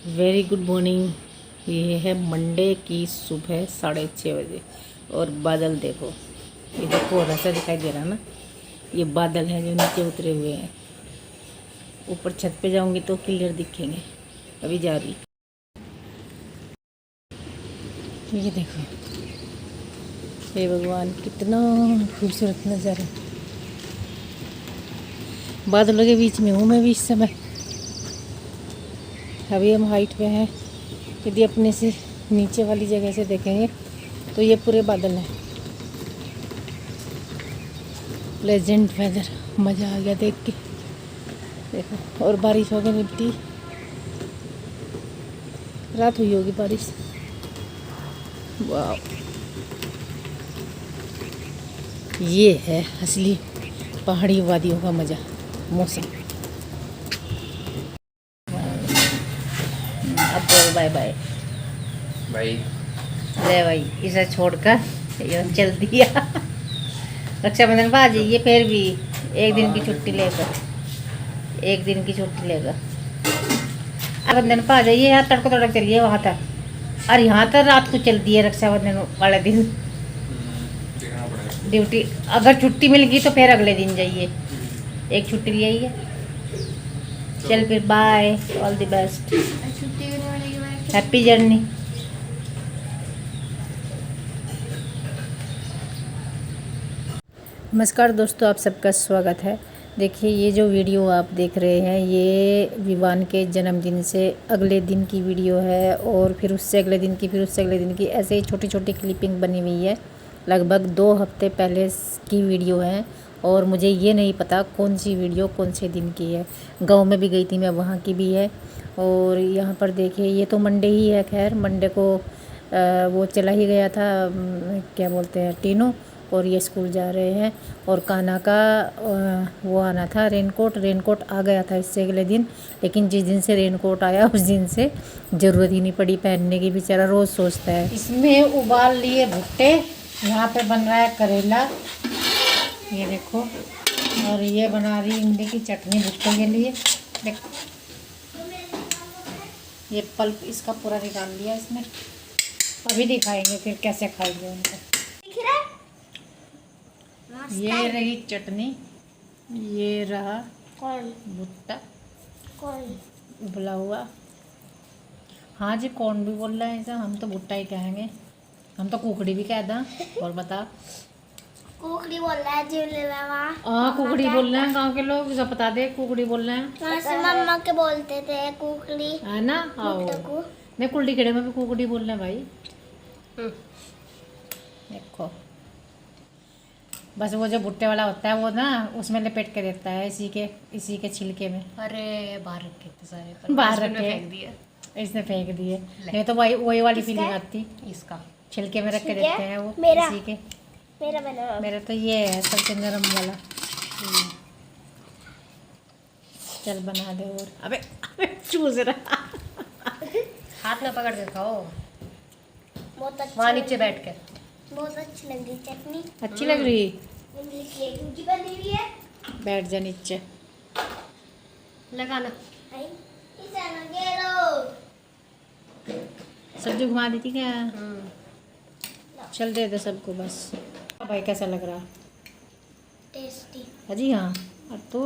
Very good morning. ये है Monday की सुबह 6:30 बजे और बादल देखो, ये देखो ऐसा दिखाई दे रहा है ना, ये बादल हैं जो नीचे उतरे हुए हैं। ऊपर छत पे जाऊंगी तो क्लियर दिखेंगे। अभी जा रही, ये देखो, हे भगवान कितना खूबसूरत नज़ारा। बादलों के बीच में हूँ मैं भी इस समय। अभी हम हाइट पे हैं। यदि अपने से नीचे वाली जगह से देखेंगे तो ये पूरे बादल हैं। प्लेजेंट वेदर, मज़ा आ गया देख के। देखो, और बारिश हो गई निपटी, रात हुई होगी बारिश। वाह, ये है असली पहाड़ी वादियों का मज़ा, मौसम। अब बोल बाय बाय। भाई ले भाई, इसे छोड़कर ये चल दिया। रक्षाबंधन पर आ जाइए फिर भी, एक दिन की छुट्टी लेकर, एक दिन की छुट्टी लेकर रक्षाबंधन पर आ जाइए। यहाँ तड़को तड़क चलिए वहाँ तक, और यहाँ तक रात को चलती है रक्षाबंधन वाले दिन देखना पड़ेगा। ड्यूटी। अगर छुट्टी मिल गई तो फिर अगले दिन जाइए, एक छुट्टी ले आइए। चल फिर, bye, all the best, happy journey. नमस्कार दोस्तों, आप सबका स्वागत है। देखिए, ये जो वीडियो आप देख रहे हैं ये विवान के जन्मदिन से अगले दिन की वीडियो है, और फिर उससे अगले दिन की, फिर उससे अगले दिन की, ऐसे ही छोटी छोटी क्लिपिंग बनी हुई है। लगभग 2 हफ्ते पहले की वीडियो है, और मुझे ये नहीं पता कौन सी वीडियो कौन से दिन की है। गांव में भी गई थी मैं, वहाँ की भी है। और यहाँ पर देखिए, ये तो मंडे ही है। खैर, मंडे को वो चला ही गया था, क्या बोलते हैं, टीनो, और ये स्कूल जा रहे हैं। और कान्हा का वो आना था, रेनकोट आ गया था इससे अगले दिन। लेकिन जिस दिन से रेनकोट आया उस दिन से ज़रूरत ही नहीं पड़ी पहनने की। बेचारा रोज़ सोचता है। इसमें उबाल लिए भुट्टे, यहाँ पे बन रहा है करेला, ये देखो। और ये बना रही इमली की चटनी भुट्टे के लिए। देखो, ये पल्प इसका पूरा निकाल लिया इसमें। अभी दिखाएंगे फिर कैसे खाएंगे उनको। ये रही चटनी, ये रहा भुट्टा उबला हुआ। हाँ जी, कौन भी बोल रहा है ऐसा, हम तो भुट्टा ही कहेंगे, हम तो कुकड़ी भी कह दा। और बता, कुकड़ी बोल रहा है कुकड़ी बोल रहे हैं गांव के लोग, सब बता दे, कुकड़ी बोल रहे हैं। वहाँ से मम्मा के बोलते थे कुकड़ी, है ना। आओ, नहीं, कुल्डी खेड़े में भी कुकड़ी बोल रहे हैं भाई। देखो, बस वो जो भुट्टे वाला होता है वो ना उसमें लपेट के देता है, इसी के छिलके में। अरे बाहर रखे थे सारे, बाहर डस्टबिन में रखे, फेंक दिए। इसने फेंक दिए। नहीं तो वही वाली फीलिंग आती, इसका छिलके में रख के देते हैं वो मेरा इसी के। मेरा बना। मेरा तो ये है सबसे नरम वाला। चल बना दे। और अबे चूस रहा। हाथ में पकड़ के खाओ, बहुत अच्छी वहाँ नीचे बैठ के। बहुत अच्छी लग रही चटनी। अच्छी लग रही, सूजी बनी हुई है। बैठ जा नीचे। लगाना इसे ना घेरो। सब्जी घुमा दी थी क्या? चल दे दे सबको बस। भाई कैसा लग रहा? टेस्टी। अजी हाँ। और तो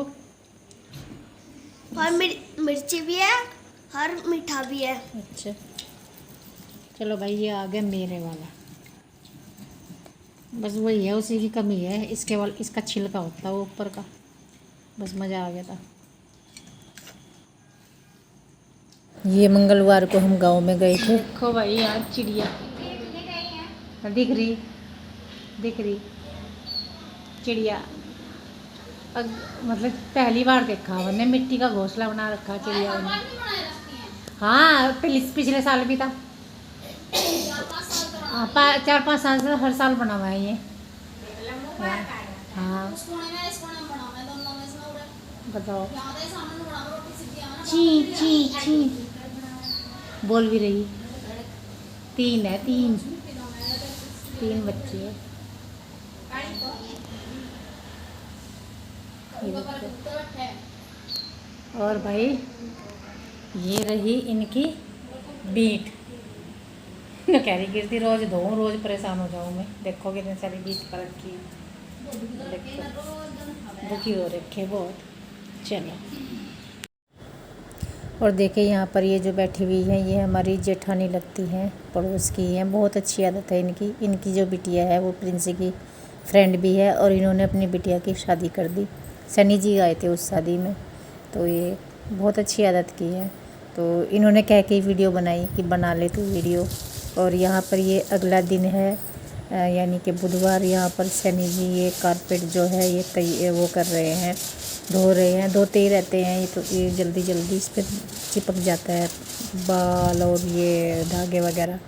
और मिर्ची भी है और मीठा भी है। अच्छा, चलो भाई, ये आ गया मेरे वाला। बस वही है, उसी की कमी है, इसका छिलका होता है वो ऊपर का। बस मज़ा आ गया था। ये मंगलवार को हम गांव में गए थे। देखो भाई, यहाँ चिड़िया दिख रही चिड़िया। मतलब पहली बार देखा हमने, मिट्टी का घोंसला बना रखा चिड़िया ने। हाँ, पिछले साल भी था। 4-5 साल से हर साल बना हुआ है ये। हाँ, बताओ। ची ची ची बोल भी रही। 3 है, 3 बच्चे हैं। और भाई, ये रही इनकी बीट न कह रही गिरती रोज दो रोज परेशान हो जाऊँ मैं। देखो कितने सारी बीट पर रखी देखो दुखी हो रखे बहुत। चलो और देखिए यहाँ पर ये जो बैठी हुई है ये हमारी जेठानी लगती हैं, पड़ोस की हैं। बहुत अच्छी आदत है इनकी। इनकी जो बिटिया है वो प्रिंसी की फ्रेंड भी है और इन्होंने अपनी बिटिया की शादी कर दी। सनी जी आए थे उस शादी में, तो ये बहुत अच्छी आदत की है। तो इन्होंने कह के वीडियो बनाई कि बना ले तू वीडियो। और यहाँ पर ये अगला दिन है यानी कि बुधवार। यहाँ पर सनी जी ये कारपेट जो है ये वो कर रहे हैं, धो रहे हैं। धोते ही रहते हैं ये, तो ये जल्दी जल्दी इस पर चिपक जाता है बाल और ये धागे वगैरह।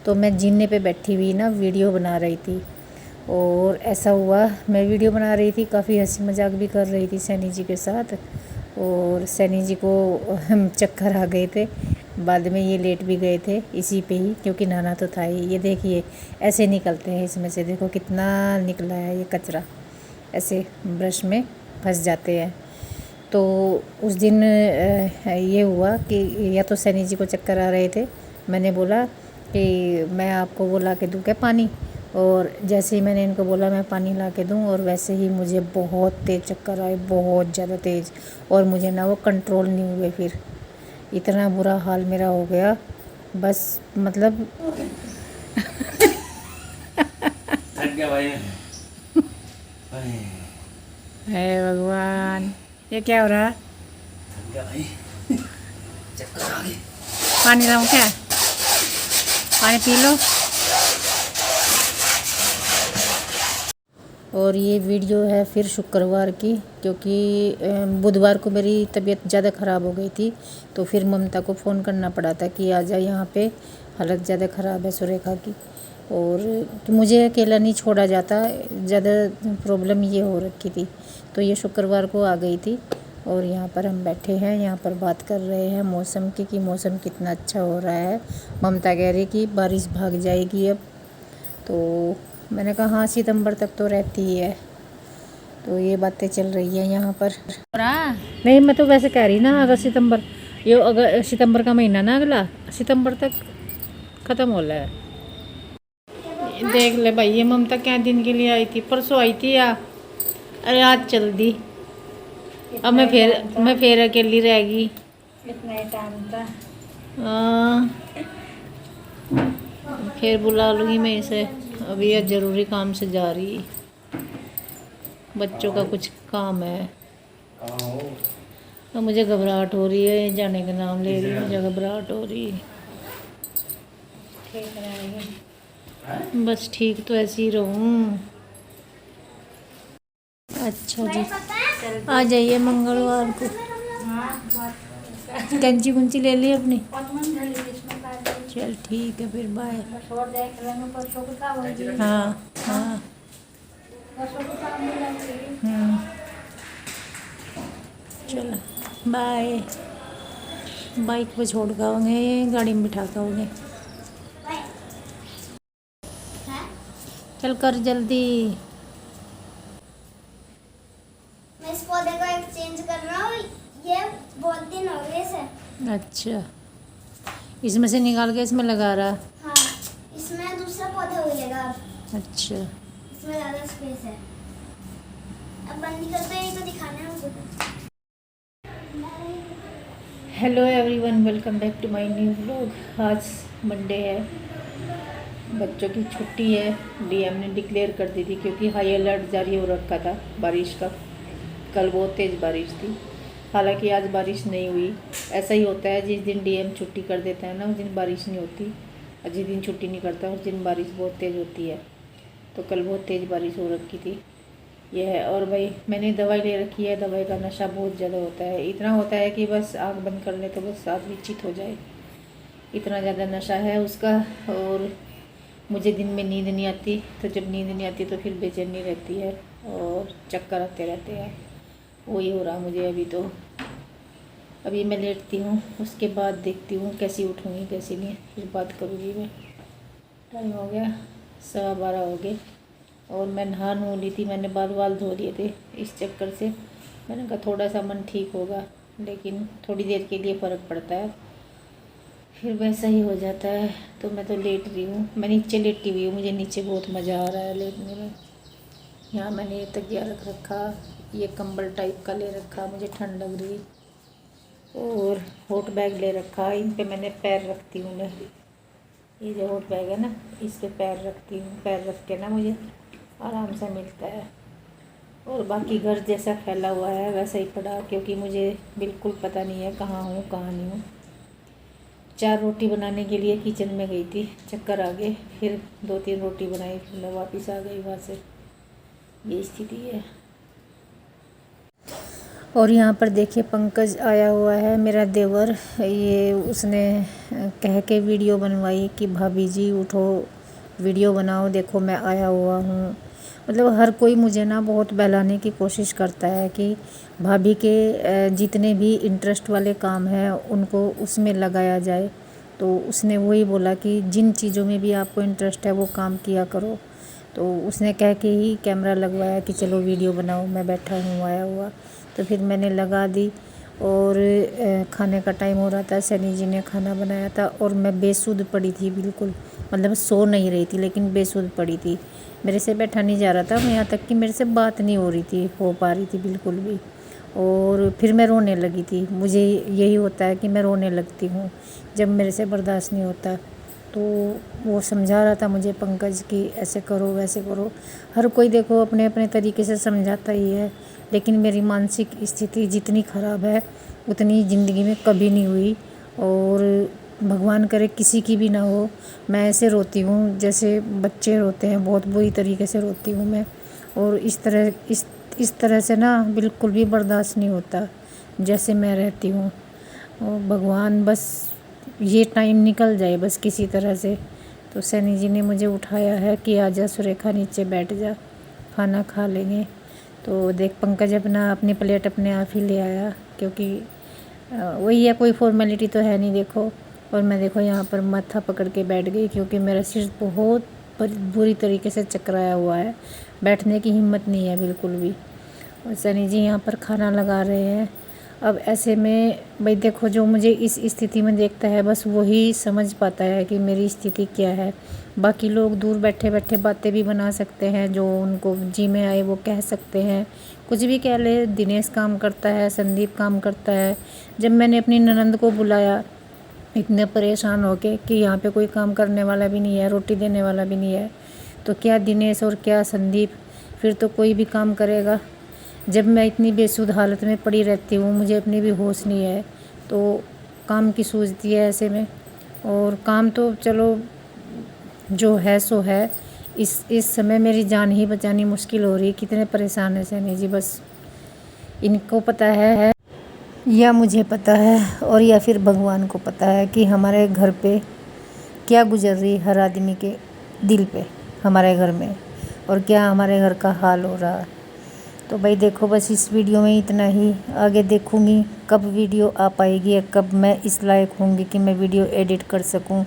तो मैं जीने पे बैठी हुई ना वीडियो बना रही थी और ऐसा हुआ मैं वीडियो बना रही थी, काफ़ी हंसी मजाक भी कर रही थी सनी जी के साथ। और सनी जी को चक्कर आ गए थे, बाद में ये लेट भी गए थे इसी पे ही, क्योंकि नहाना तो था ही। ये देखिए ऐसे निकलते हैं इसमें से, देखो कितना निकला है ये कचरा, ऐसे ब्रश में फंस जाते हैं। तो उस दिन ये हुआ कि या तो सनी जी को चक्कर आ रहे थे, मैंने बोला कि मैं आपको वो ला के दूँ क्या पानी। और जैसे ही मैंने इनको बोला मैं पानी ला के दूँ, और वैसे ही मुझे बहुत तेज़ चक्कर आए, बहुत ज़्यादा तेज़। और मुझे ना वो कंट्रोल नहीं हुए, फिर इतना बुरा हाल मेरा हो गया बस, मतलब थक गया भाई। हे भगवान, ये क्या हो रहा है? थक गया भाई, चक्कर आ गए। पानी लाऊं क्या? पानी पी लो। और ये वीडियो है फिर शुक्रवार की, क्योंकि बुधवार को मेरी तबीयत ज़्यादा ख़राब हो गई थी, तो फिर ममता को फ़ोन करना पड़ा था कि आ जा यहाँ पे, हालत ज़्यादा ख़राब है सुरेखा की। और तो मुझे अकेला नहीं छोड़ा जाता, ज़्यादा प्रॉब्लम ये हो रखी थी। तो ये शुक्रवार को आ गई थी और यहाँ पर हम बैठे हैं, यहाँ पर बात कर रहे हैं मौसम की कि मौसम कितना अच्छा हो रहा है। ममता कह रही कि बारिश भाग जाएगी अब, तो मैंने कहा हाँ सितंबर तक तो रहती ही है। तो ये बातें चल रही है यहाँ पर। नहीं मैं तो वैसे कह रही ना अगस्त सितंबर, ये अगर सितंबर का महीना ना अगला सितंबर तक ख़त्म हो रहा है। देख ले भाई, ये ममता क्या दिन के लिए आई थी, परसों आई थी या अरे आज चल दी। अब मैं फिर अकेली रहेगी। इतना ही टाइम था। फिर बुला लूँगी मैं इसे, अभी ये ज़रूरी काम से जा रही, बच्चों का कुछ काम है। अब मुझे घबराहट हो रही है, जाने का नाम ले रही है, मुझे घबराहट हो रही है। ठीक रहेगी। बस ठीक तो ऐसे ही रहूँ। अच्छा जी, आ जाइए मंगलवार को। कैंची कुंची ले ली अपनी? चल ठीक है फिर, बाय। हाँ हाँ चलो बाय। बाइक पे छोड़ के आओगे, गाड़ी में बिठा के आओगे? चल कर जल्दी। मैं इस पौधे को एक्सचेंज कर रहा हूँ, ये बहुत दिन हो गए इसे। अच्छा, इसमें से निकाल के इसमें लगा रहा? हाँ, इसमें दूसरा पौधा हो जाएगा अब। अच्छा, इसमें ज़्यादा स्पेस है। अब बंद करते हैं, तो दिखाना है मुझे। Hello everyone, welcome back to my new vlog. आज मंडे है, बच्चों की छुट्टी है। डीएम ने डिक्लेयर कर दी थी क्योंकि हाई अलर्ट जारी हो रखा था बारिश का। कल बहुत तेज़ बारिश थी, हालांकि आज बारिश नहीं हुई। ऐसा ही होता है, जिस दिन डीएम छुट्टी कर देता है ना उस दिन बारिश नहीं होती, और जिस दिन छुट्टी नहीं करता उस दिन बारिश बहुत तेज़ होती है। तो कल बहुत तेज़ बारिश हो रखी थी यह है। और भाई मैंने दवाई ले रखी है, दवाई का नशा बहुत ज़्यादा होता है। इतना होता है कि बस आँख बंद कर ले तो बस आदमी चित हो जाए, इतना ज़्यादा नशा है उसका। और मुझे दिन में नींद नहीं आती, तो जब नींद नहीं आती तो फिर बेचैनी रहती है और चक्कर आते रहते हैं। वही हो रहा मुझे अभी। तो अभी मैं लेटती हूँ, उसके बाद देखती हूँ कैसी उठूँगी कैसी नहीं, फिर बात करूँगी मैं। टाइम हो गया 12:15 हो गए और मैं नहा नू ली थी, मैंने बाल वाल धो लिए थे। इस चक्कर से मैंने कहा थोड़ा सा मन ठीक होगा, लेकिन थोड़ी देर के लिए फ़र्क पड़ता है। फिर वैसा ही हो जाता है। तो मैं तो लेट रही हूँ, मैं नीचे लेटी हुई हूँ, मुझे नीचे बहुत मज़ा आ रहा है लेटने में। यहाँ मैंने ये तकिया रख रखा, ये कंबल टाइप का ले रखा, मुझे ठंड लग रही। और हॉट बैग ले रखा, इन पे मैंने पैर रखती हूँ मैं। ये जो हॉट बैग है ना, इस पे पैर रखती हूँ, पैर रख के ना मुझे आराम से मिलता है। और बाकी घर जैसा फैला हुआ है वैसा ही पड़ा, क्योंकि मुझे बिल्कुल पता नहीं है कहाँ हूँ कहाँ नहीं हूँ। 4 रोटी बनाने के लिए किचन में गई थी, चक्कर आ गए, फिर 2-3 रोटी बनाई, फिर मैं वापस आ गई वहाँ से। ये स्थिति है। और यहाँ पर देखिए पंकज आया हुआ है, मेरा देवर। ये उसने कह के वीडियो बनवाई कि भाभी जी उठो वीडियो बनाओ, देखो मैं आया हुआ हूँ। मतलब हर कोई मुझे ना बहुत बहलाने की कोशिश करता है कि भाभी के जितने भी इंटरेस्ट वाले काम हैं उनको उसमें लगाया जाए। तो उसने वही बोला कि जिन चीज़ों में भी आपको इंटरेस्ट है वो काम किया करो। तो उसने कह के ही कैमरा लगवाया कि चलो वीडियो बनाओ, मैं बैठा हूँ आया हुआ। तो फिर मैंने लगा दी। और खाने का टाइम हो रहा था, सनी जी ने खाना बनाया था और मैं बेसुध पड़ी थी बिल्कुल। मतलब सो नहीं रही थी लेकिन बेसुध पड़ी थी, मेरे से बैठा नहीं जा रहा था, यहाँ तक कि मेरे से बात नहीं हो पा रही थी बिल्कुल भी। और फिर मैं रोने लगी थी। मुझे यही होता है कि मैं रोने लगती हूँ जब मेरे से बर्दाश्त नहीं होता। तो वो समझा रहा था मुझे पंकज कि ऐसे करो वैसे करो। हर कोई देखो अपने अपने तरीके से समझाता ही है, लेकिन मेरी मानसिक स्थिति जितनी ख़राब है उतनी ज़िंदगी में कभी नहीं हुई। और भगवान करे किसी की भी ना हो। मैं ऐसे रोती हूँ जैसे बच्चे रोते हैं, बहुत बुरी तरीके से रोती हूँ मैं। और इस तरह से ना बिल्कुल भी बर्दाश्त नहीं होता जैसे मैं रहती हूँ। और भगवान बस ये टाइम निकल जाए बस किसी तरह से। तो सैनी जी ने मुझे उठाया है कि आजा सुरेखा नीचे बैठ जा, खाना खा लेंगे। तो देख पंकज अपनी प्लेट अपने आप ही ले आया, क्योंकि वही है, कोई फॉर्मेलिटी तो है नहीं देखो। और मैं देखो यहाँ पर माथा पकड़ के बैठ गई, क्योंकि मेरा सिर बहुत बुरी तरीके से चकराया हुआ है, बैठने की हिम्मत नहीं है बिल्कुल भी। और सनी जी यहाँ पर खाना लगा रहे हैं। अब ऐसे में भाई देखो, जो मुझे इस स्थिति में देखता है बस वही समझ पाता है कि मेरी स्थिति क्या है। बाकी लोग दूर बैठे बैठे बातें भी बना सकते हैं, जो उनको जी में आए वो कह सकते हैं, कुछ भी कह ले। दिनेश काम करता है, संदीप काम करता है। जब मैंने अपनी ननंद को बुलाया इतने परेशान होके कि यहाँ पे कोई काम करने वाला भी नहीं है, रोटी देने वाला भी नहीं है, तो क्या दिनेश और क्या संदीप, फिर तो कोई भी काम करेगा। जब मैं इतनी बेसुध हालत में पड़ी रहती हूँ, मुझे अपनी भी होश नहीं है, तो काम की सूझती है ऐसे में। और काम तो चलो जो है सो है। इस समय मेरी जान ही बचानी मुश्किल हो रही। कितने परेशान है सैनी जी, बस इनको पता है या मुझे पता है, और या फिर भगवान को पता है कि हमारे घर पे क्या गुजर रही हर आदमी के दिल पे, हमारे घर में, और क्या हमारे घर का हाल हो रहा है। तो भाई देखो, बस इस वीडियो में इतना ही। आगे देखूँगी कब वीडियो आ पाएगी, कब मैं इस लायक होंगी कि मैं वीडियो एडिट कर सकूं।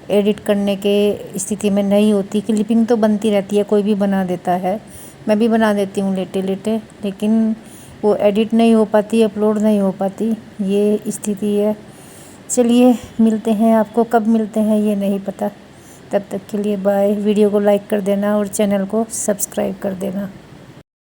एडिट करने के स्थिति में नहीं होती। क्लिपिंग तो बनती रहती है, कोई भी बना देता है, मैं भी बना देती हूँ लेटे लेटे, लेकिन वो एडिट नहीं हो पाती, अपलोड नहीं हो पाती, ये स्थिति है। चलिए मिलते हैं, आपको कब मिलते हैं ये नहीं पता। तब तक के लिए बाय। वीडियो को लाइक कर देना और चैनल को सब्सक्राइब कर देना।